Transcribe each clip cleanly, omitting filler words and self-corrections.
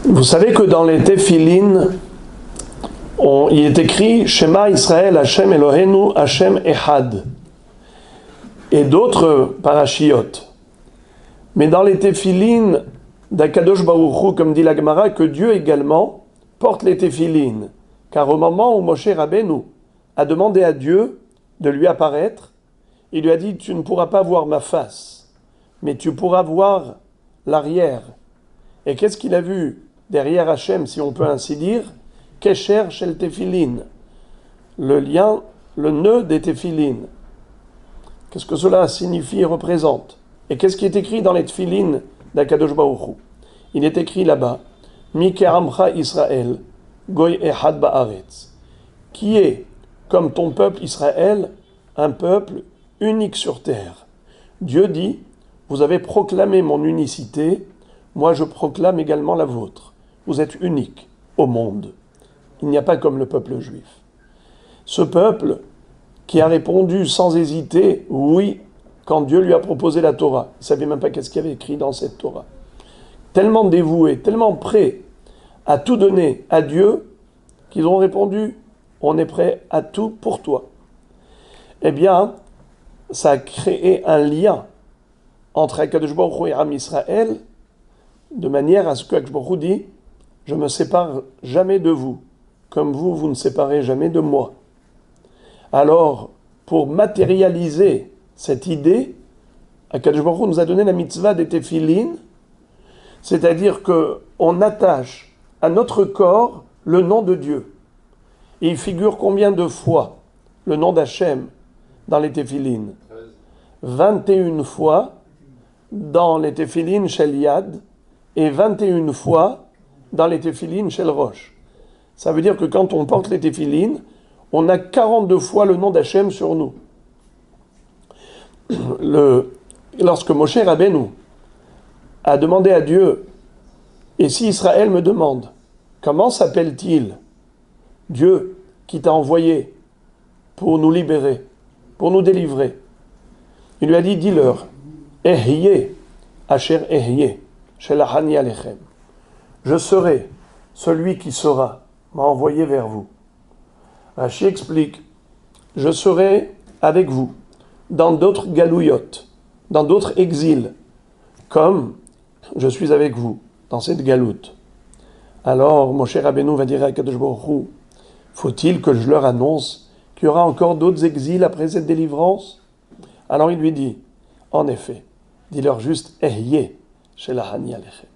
Vous savez que dans les Téphilines, il est écrit Shema Israël Hashem Eloheinu Hashem Echad et d'autres parachiotes. Mais dans les Téphilines d'Akadosh Baruch Hu, comme dit la Gemara, que Dieu également porte les Téphilines. Car au moment où Moshe Rabbeinu a demandé à Dieu de lui apparaître, il lui a dit « Tu ne pourras pas voir ma face, mais tu pourras voir l'arrière. » Et qu'est-ce qu'il a vu derrière Hachem, si on peut ainsi dire? Kesher shel Téphilin, le lien, le nœud des Téphilines. Qu'est-ce que cela signifie et représente? Et qu'est-ce qui est écrit dans les Téphilines d'Akadosh Baruch Hu? Il est écrit là-bas Mikeramcha Israël, Goy Ehad Ba'aretz, qui est, comme ton peuple Israël, un peuple unique sur terre. Dieu dit, vous avez proclamé mon unicité, moi je proclame également la vôtre. Vous êtes unique au monde. Il n'y a pas comme le peuple juif. Ce peuple qui a répondu sans hésiter, oui, quand Dieu lui a proposé la Torah. Il ne savait même pas qu'est-ce qu'il y avait écrit dans cette Torah. Tellement dévoué, tellement prêt à tout donner à Dieu, qu'ils ont répondu, on est prêt à tout pour toi. Eh bien, ça a créé un lien entre Akadosh Baruch Hu et Am Israël, de manière à ce que Akadosh Baruch Hu dit, je ne me sépare jamais de vous, comme vous, vous ne séparez jamais de moi. Alors, pour matérialiser cette idée, Akadosh Baruch Hu nous a donné la mitzvah des Téphilines, c'est-à-dire qu'on attache à notre corps le nom de Dieu. Et il figure combien de fois le nom d'Hachem dans les Téphilines? 21 fois dans les Téphilines Shel Yad et 21 fois dans les Téphilines Shel Rosh. Ça veut dire que quand on porte les Téphilines, on a 42 fois le nom d'Hachem sur nous. Lorsque Moshe Rabbeinu a demandé à Dieu, et si Israël me demande, comment s'appelle-t-il Dieu qui t'a envoyé pour nous libérer, pour nous délivrer? Il lui a dit, dis-leur, Ehyeh, Asher Ehyeh, Shelachani Alechem. Je serai celui qui sera, m'a envoyé vers vous. Rashi explique, je serai avec vous dans d'autres galouyot, dans d'autres exils, comme je suis avec vous dans cette galoute. Alors, Moshe Rabbeinu va dire à Kadosh Baruch Hu, faut-il que je leur annonce qu'il y aura encore d'autres exils après cette délivrance? Alors il lui dit, en effet, dis-leur juste, Ehyeh, Shelachani Alechem.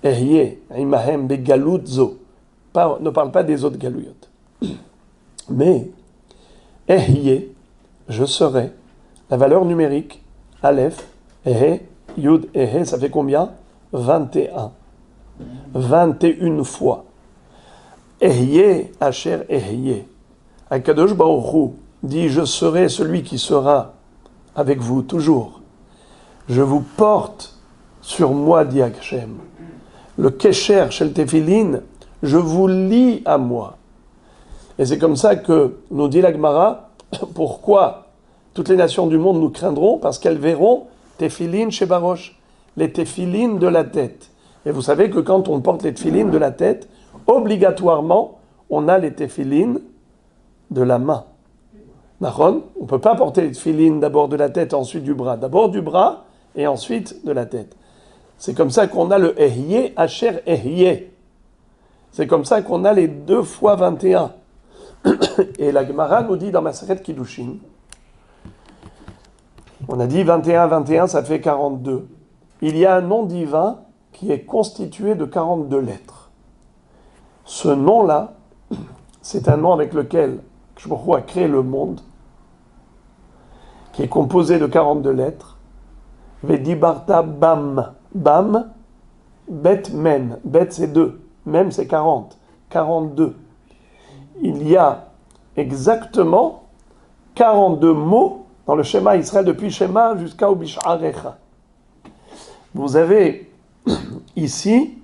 Ehyeh, imahem begalout zo. Ne parle pas des autres galouyot. Mais, Ehyeh, je serai, la valeur numérique, Aleph, Ehe, Yud, Ehe, ça fait combien? 21. 21 fois. Ehyeh, Asher Ehyeh. Akadosh Baruch Hu dit, je serai celui qui sera avec vous toujours. Je vous porte sur moi, dit Hachem. Le Kesher Shel Téphilin, je vous lie à moi. Et c'est comme ça que nous dit la Gemara, pourquoi toutes les nations du monde nous craindront? Parce qu'elles verront Téphilin chez Barosh, les Téphilines de la tête. Et vous savez que quand on porte les Téphilines de la tête, obligatoirement, on a les Téphilines de la main. On ne peut pas porter les Téphilines d'abord de la tête, ensuite du bras. D'abord du bras et ensuite de la tête. C'est comme ça qu'on a le Ehyeh, Asher Ehyeh. C'est comme ça qu'on a les 2 fois 21. Et la Gemara nous dit dans Masechet Kiddushin, on a dit 21, 21, ça fait 42. Il y a un nom divin qui est constitué de 42 lettres. Ce nom-là, c'est un nom avec lequel Shmochou a créé le monde, qui est composé de 42 lettres. Vedibarta Bam. Bam, Bet Men. Bet c'est 2. Mem c'est 40. 42. Il y a exactement 42 mots dans le schéma Israël, depuis Shema jusqu'à Ubisharecha. Vous avez ici,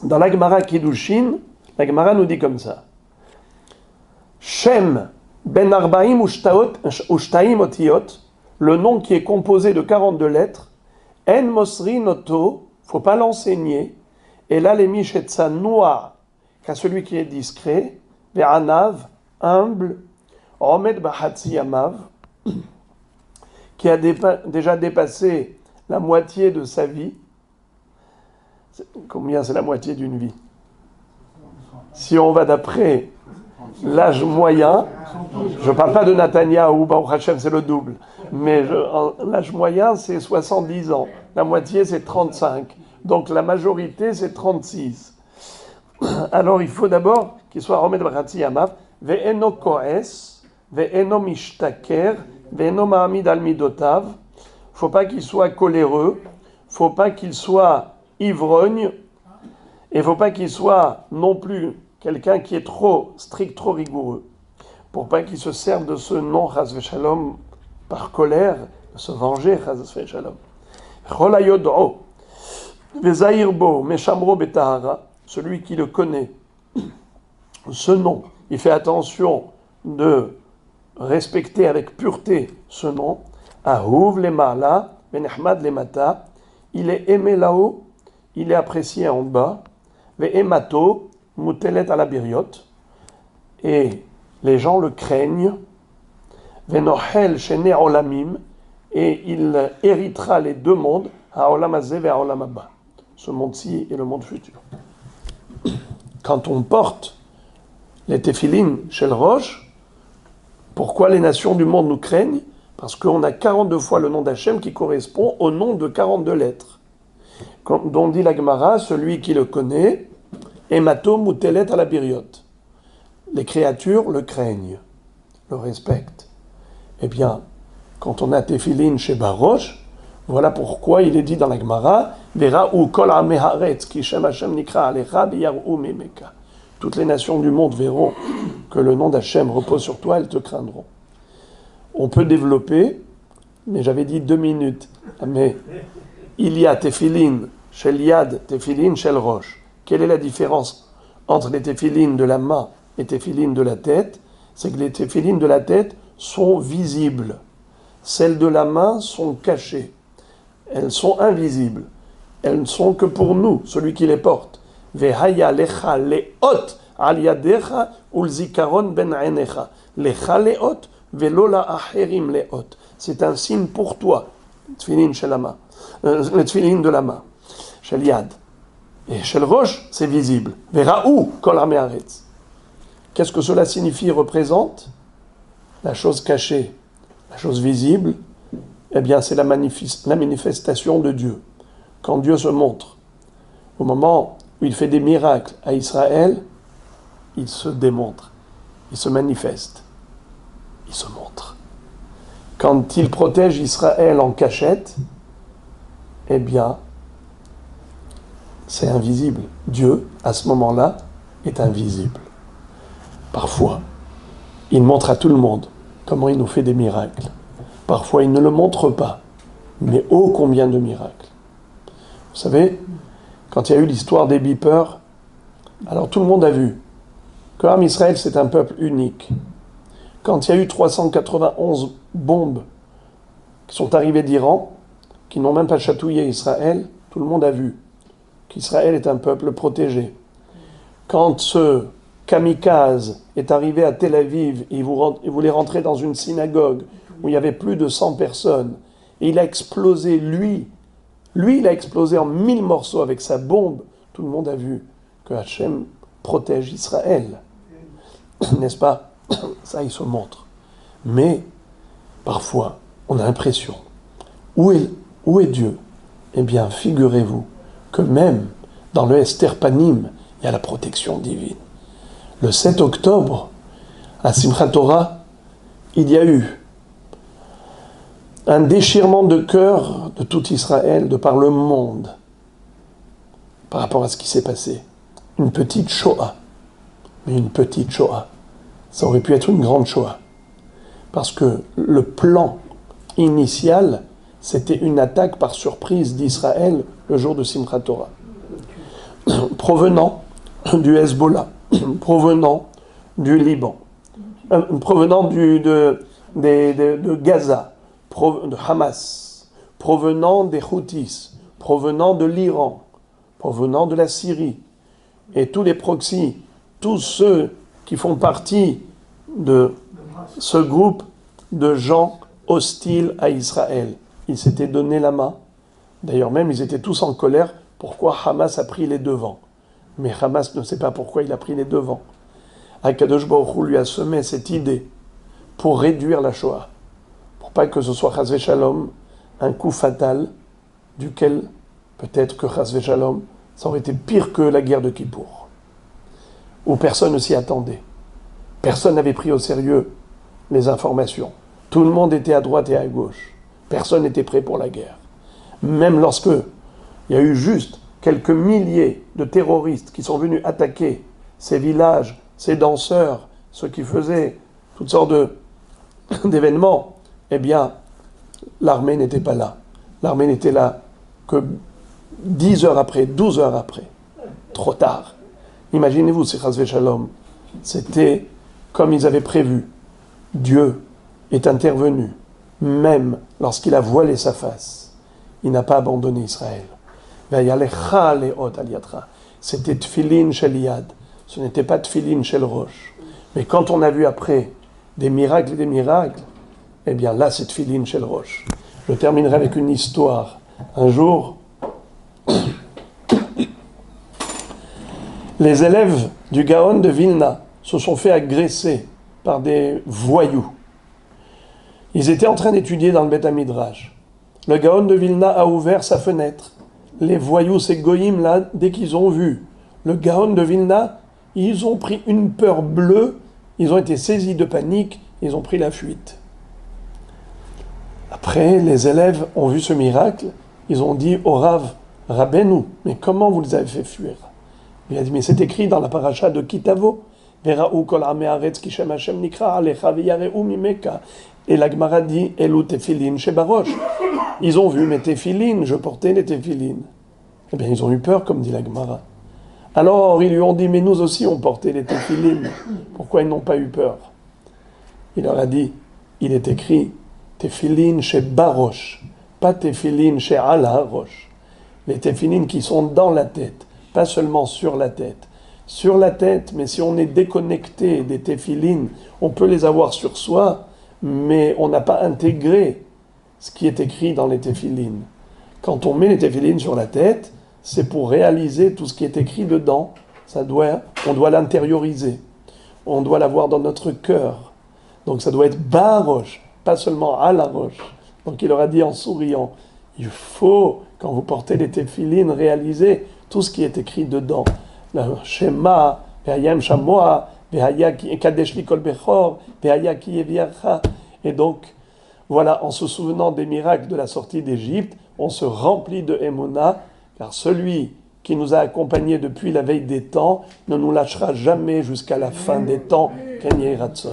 dans la Gemara Kiddushin, la Gemara nous dit comme ça. Shem ben Arbaim Ushtaim Otiot, le nom qui est composé de 42 lettres, En Mosri Noto, il ne faut pas l'enseigner, Et là, les michetza noa, qu'à celui qui est discret, ve'anav, humble, omed b'chatzi yamav, qui a déjà dépassé la moitié de sa vie. Combien c'est la moitié d'une vie? Si on va d'après l'âge moyen, je ne parle pas de Netanyahou, Baruch Hashem, c'est le double, mais l'âge moyen, c'est 70 ans. La moitié, c'est 35. Donc la majorité, c'est 36. Alors il faut d'abord qu'il soit Omed B'chatzi Yamav, ve'eno koes, ve'eno mishtaker, ve'eno ma'amid al midotav. Il ne faut pas qu'il soit coléreux, il ne faut pas qu'il soit ivrogne, et il ne faut pas qu'il soit non plus quelqu'un qui est trop strict, trop rigoureux, pour pas qu'il se serve de ce nom, chas v'shalom, par colère, de se venger, chas v'shalom. Chol hayod'o, ve'zahir bo, meshamro betahara, celui qui le connaît, ce nom, il fait attention de respecter avec pureté ce nom, ahuv lema'ala, benehmad lemata, il est aimé là-haut, il est apprécié en bas, ve'emato, mutelet à la biriot, et les gens le craignent, venochel shene olamim, et il héritera les deux mondes, à olam hazeh et à olam haba, ce monde-ci et le monde futur. Quand on porte les téphilines chez le Roche, pourquoi les nations du monde nous craignent? Parce qu'on a 42 fois le nom d'Hachem qui correspond au nom de 42 lettres. Dont dit la Gemara, celui qui le connaît, Emato mutelet à la biriot. Les créatures le craignent, le respectent. Eh bien, quand on a téphilin chez Baroche, voilà pourquoi il est dit dans la Gemara, Vera ou kol ameharetz ki shem Hashem nikra alecha biyaru memeka. Toutes les nations du monde verront que le nom d'Hachem repose sur toi, elles te craindront. On peut développer, mais j'avais dit 2 minutes. Mais il y a téphilin chez Yad, téphilin chez le Roche. Quelle est la différence entre les téphilines de la main et les téphilines de la tête? C'est que les téphilines de la tête sont visibles. Celles de la main sont cachées. Elles sont invisibles. Elles ne sont que pour nous, celui qui les porte. Vehaya lecha leot al yadecha ul zikaron ben einecha. Lecha leot velo la acherim leot. C'est un signe pour toi, le téphilin chez la main. Le téphilin de la main, chez Yad. Et chez le Roche, c'est visible. Veraou kol hameharetz. Qu'est-ce que cela signifie, représente? La chose cachée, la chose visible, eh bien c'est la manifestation de Dieu. Quand Dieu se montre, au moment où il fait des miracles à Israël, il se démontre, il se manifeste, il se montre. Quand il protège Israël en cachette, eh bien, c'est invisible. Dieu, à ce moment-là, est invisible. Parfois, il montre à tout le monde comment il nous fait des miracles. Parfois, il ne le montre pas, mais ô combien de miracles. Vous savez, quand il y a eu l'histoire des beepers, alors tout le monde a vu que l'Armée Israël, c'est un peuple unique. Quand il y a eu 391 bombes qui sont arrivées d'Iran, qui n'ont même pas chatouillé Israël, tout le monde a vu qu'Israël est un peuple protégé. Quand ce kamikaze est arrivé à Tel Aviv, il voulait rentrer dans une synagogue où il y avait plus de 100 personnes, et il a explosé, lui il a explosé en 1000 morceaux avec sa bombe. Tout le monde a vu que Hachem protège Israël. N'est-ce pas? Ça, il se montre. Mais, parfois, on a l'impression, où est Dieu? Eh bien, figurez-vous que même dans le Esther Panim, il y a la protection divine. Le 7 octobre, à Simchat Torah, il y a eu un déchirement de cœur de tout Israël, de par le monde, par rapport à ce qui s'est passé. Une petite Shoah. Mais une petite Shoah. Ça aurait pu être une grande Shoah. Parce que le plan initial, c'était une attaque par surprise d'Israël le jour de Simchat Torah. Provenant du Hezbollah, provenant du Liban, provenant de Gaza, de Hamas, provenant des Houthis, provenant de l'Iran, provenant de la Syrie, et tous les proxys, tous ceux qui font partie de ce groupe de gens hostiles à Israël, ils s'étaient donné la main. D'ailleurs même, ils étaient tous en colère. Pourquoi Hamas a pris les devants? Mais Hamas ne sait pas pourquoi il a pris les devants. Akadosh Baruch Hu lui a semé cette idée pour réduire la Shoah, pour pas que ce soit Chas v'Shalom un coup fatal duquel peut-être que Chas v'Shalom ça aurait été pire que la guerre de Kippour, où personne ne s'y attendait. Personne n'avait pris au sérieux les informations. Tout le monde était à droite et à gauche. Personne n'était prêt pour la guerre. Même lorsque il y a eu juste quelques milliers de terroristes qui sont venus attaquer ces villages, ces danseurs, ceux qui faisaient toutes sortes d'événements, eh bien, l'armée n'était pas là. L'armée n'était là que 10 heures après, 12 heures après. Trop tard. Imaginez-vous, c'est Chas v'Shalom. C'était comme ils avaient prévu. Dieu est intervenu, même lorsqu'il a voilé sa face. Il n'a pas abandonné Israël. C'était Tfilin Shel Yad. Ce n'était pas Tfilin Shel Rosh. Mais quand on a vu après des miracles et des miracles, eh bien là c'est Tfilin Shel Rosh. Je terminerai avec une histoire. Un jour, les élèves du Gaon de Vilna se sont fait agresser par des voyous. Ils étaient en train d'étudier dans le Beth Midrash. Le Gaon de Vilna a ouvert sa fenêtre. Les voyous, ces goïms là, dès qu'ils ont vu le Gaon de Vilna, ils ont pris une peur bleue, ils ont été saisis de panique, ils ont pris la fuite. Après, les élèves ont vu ce miracle, ils ont dit au Rav, Rabbeinu, mais comment vous les avez fait fuir? Il a dit, mais c'est écrit dans la paracha de Kitavo, Vera'u kol amei haaretz ki shem Hashem nikra alecha veyare'u mimeka. Et la Gemara dit, Elu tefilin shebarosh. Ils ont vu mes téphilines, je portais les téphilines. Eh bien, ils ont eu peur, comme dit la Gemara. Alors, ils lui ont dit, mais nous aussi, on portait les téphilines. Pourquoi ils n'ont pas eu peur? Il leur a dit, il est écrit, téphilines chez Barosh, pas téphilines chez Al-Harosh. Les téphilines qui sont dans la tête, pas seulement sur la tête. Sur la tête, mais si on est déconnecté des téphilines, on peut les avoir sur soi, mais on n'a pas intégré ce qui est écrit dans les téphilines. Quand on met les téphilines sur la tête, c'est pour réaliser tout ce qui est écrit dedans. On doit l'intérioriser. On doit l'avoir dans notre cœur. Donc ça doit être baroche, pas seulement à la roche. Donc il leur a dit en souriant, il faut, quand vous portez les téphilines, réaliser tout ce qui est écrit dedans. Le Shema, Ve'ayam Shamoa, Ve'haya ki Kadesh li kol bechor, Ve'haya ki yeviacha. Et donc, voilà, en se souvenant des miracles de la sortie d'Égypte, on se remplit de Emouna, car celui qui nous a accompagnés depuis la veille des temps ne nous lâchera jamais jusqu'à la fin des temps. Ken Yehi Ratzon.